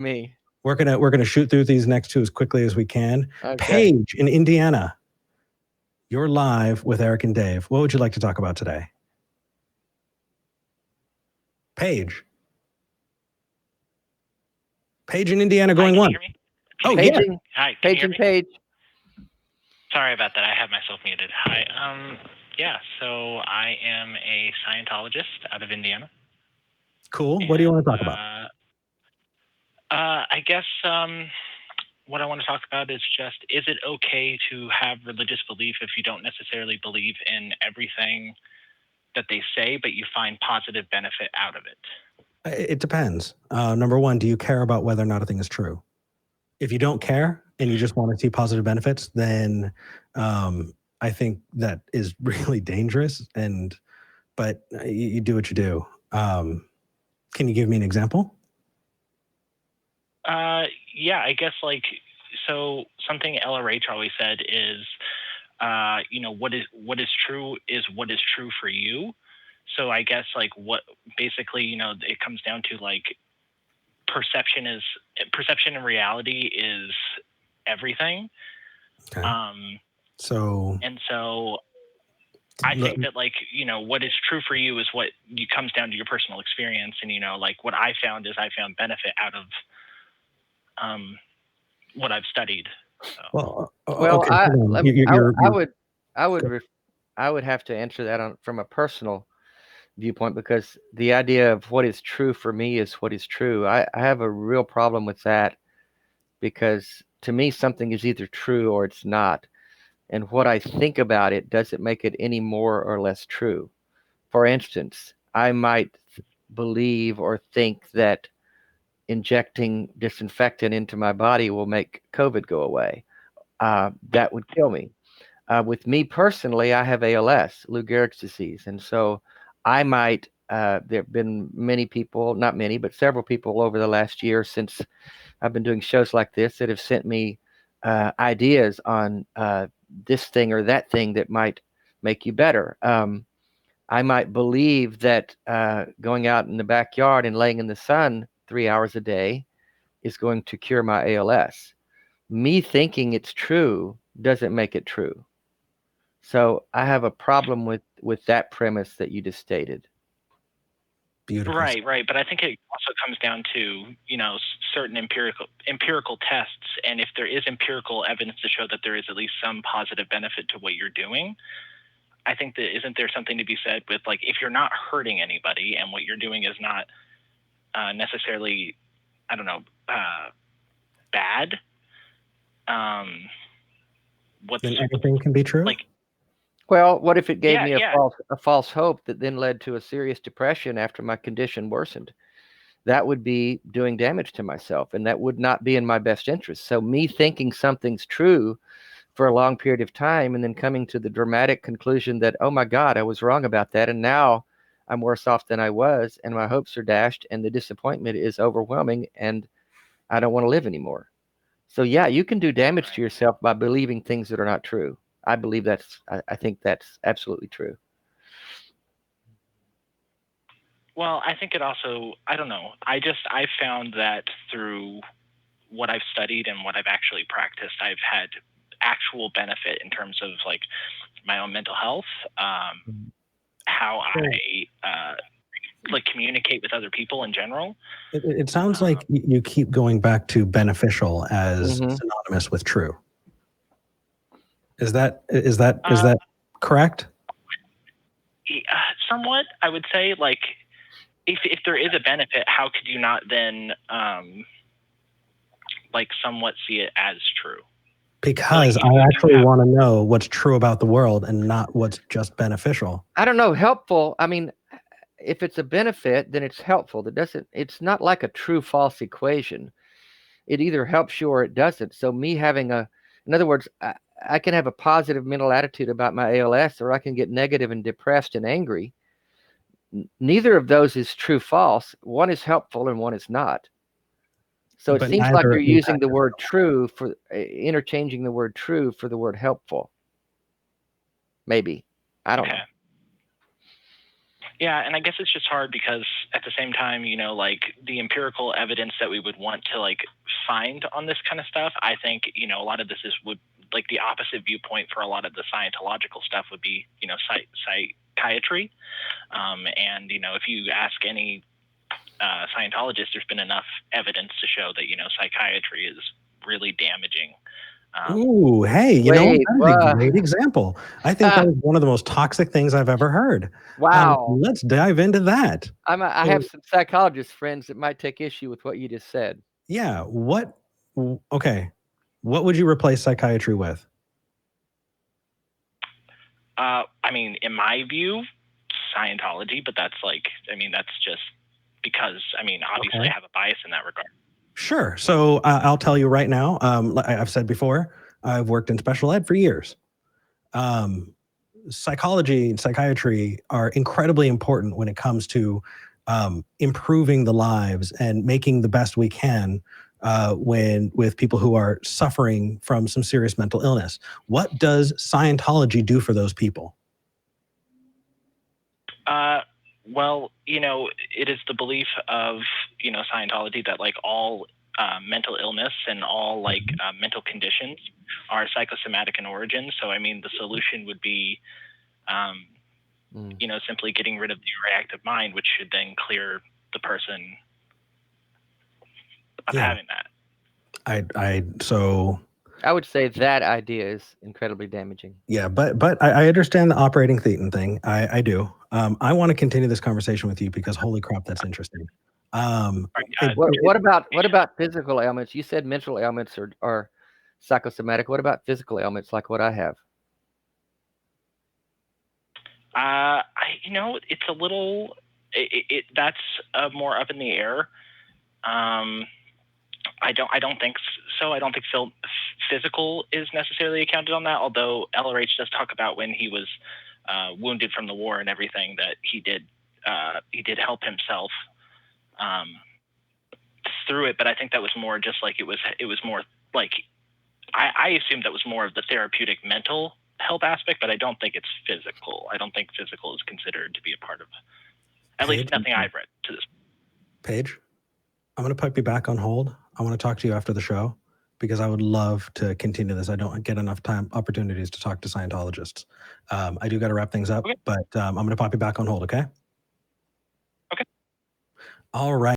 Me. We're gonna shoot through these next two as quickly as we can. Okay. Paige in Indiana, you're live with Eric and Dave. What would you like to talk about today? Paige. Paige in Indiana going Hi, one. Can you hear me? Oh, Paige, yeah. Hi, can you Paige hear and me? Paige. Sorry about that. I had myself muted. Hi. Yeah, so I am a Scientologist out of Indiana. Cool. What do you want to talk about? I guess what I want to talk about is just, is it okay to have religious belief if you don't necessarily believe in everything that they say, but you find positive benefit out of it? It depends. Number one, do you care about whether or not a thing is true? If you don't care and you just want to see positive benefits, then I think that is really dangerous. But you do what you do. Can you give me an example? Yeah, I guess so something LRH always said is, what is true is what is true for you. So I guess what basically, it comes down to perception and reality is everything. Okay. So I think that what is true for you is what comes down to your personal experience. And, what I found is I found benefit out of what I've studied. So. Well, okay, I would have to answer that from a personal viewpoint, because the idea of what is true for me is what is true. I have a real problem with that, because to me something is either true or it's not, and what I think about it doesn't make it any more or less true. For instance, I might believe or think that injecting disinfectant into my body will make COVID go away. That would kill me. With me personally, I have ALS, Lou Gehrig's disease, and so I might. There have been many people, not many, but several people over the last year since I've been doing shows like this that have sent me ideas on this thing or that thing that might make you better. I might believe that going out in the backyard and laying in the sun 3 hours a day is going to cure my ALS. Me thinking it's true doesn't make it true. So I have a problem with that premise that you just stated. Beautiful. Right. But I think it also comes down to, certain empirical tests. And if there is empirical evidence to show that there is at least some positive benefit to what you're doing, I think that isn't there something to be said with if you're not hurting anybody and what you're doing is not necessarily, I don't know, bad. Then everything can be true? Well, what if it gave me a false hope that then led to a serious depression after my condition worsened? That would be doing damage to myself, and that would not be in my best interest. So me thinking something's true for a long period of time and then coming to the dramatic conclusion that, oh my God, I was wrong about that, and now I'm worse off than I was, and my hopes are dashed, and the disappointment is overwhelming, and I don't want to live anymore. So yeah, you can do damage to yourself by believing things that are not true. I think that's absolutely true. Well, I think it also, I don't know. I found that through what I've studied and what I've actually practiced, I've had actual benefit in terms of my own mental health, how I communicate with other people in general. It sounds like you keep going back to beneficial as synonymous with true. Is that correct? Somewhat, I would say. If there is a benefit, how could you not then somewhat see it as true? Because I actually want to know what's true about the world and not what's just beneficial. I don't know. Helpful. I mean, if it's a benefit, then it's helpful. It's not like a true false equation. It either helps you or it doesn't. So me having in other words, I can have a positive mental attitude about my ALS, or I can get negative and depressed and angry. Neither of those is true false. One is helpful and one is not. So it seems like you're using the word true for interchanging the word true for the word helpful. Maybe. I don't know. Yeah, and I guess it's just hard because at the same time, you know, like the empirical evidence that we would want to like find on this kind of stuff, I think, you know, a lot of this would like the opposite viewpoint for a lot of the Scientological stuff would be, you know, psychiatry. And, you know, if you ask any Scientologist, there's been enough evidence to show that, you know, psychiatry is really damaging. Ooh, hey, you know what? Wait, That is a great example. I think that is one of the most toxic things I've ever heard. wow. Let's dive into that. I have some psychologist friends that might take issue with what you just said. Yeah. Okay. What would you replace psychiatry with? I mean, in my view, Scientology, but that's like, I mean, that's just because, I mean, obviously I have a bias in that regard. Sure. So I'll tell you right now, like I've said before, I've worked in special ed for years. Psychology and psychiatry are incredibly important when it comes to improving the lives and making the best we can with people who are suffering from some serious mental illness. What does Scientology do for those people? Well, you know, it is the belief of, you know, Scientology that like all mental illness and all like mental conditions are psychosomatic in origin. So, I mean, the solution would be, you know, simply getting rid of the reactive mind, which should then clear the person of having that. I would say that idea is incredibly damaging. Yeah, but I understand the operating thetan thing. I do. I want to continue this conversation with you because holy crap, that's interesting. What about physical ailments? You said mental ailments are psychosomatic. What about physical ailments like what I have? You know, it's a little. That's more up in the air. I don't think so. I don't think physical is necessarily accounted on that. Although LRH does talk about when he was wounded from the war and everything that he did help himself through it. But I think that was more just like it was more like I assumed that was more of the therapeutic mental health aspect, but I don't think it's physical. I don't think physical is considered to be a part of, at least nothing I've read to this. Paige, I'm going to put you back on hold. I want to talk to you after the show because I would love to continue this. I don't get enough opportunities to talk to Scientologists. I do got to wrap things up, but I'm going to pop you back on hold. Okay. Okay. All right.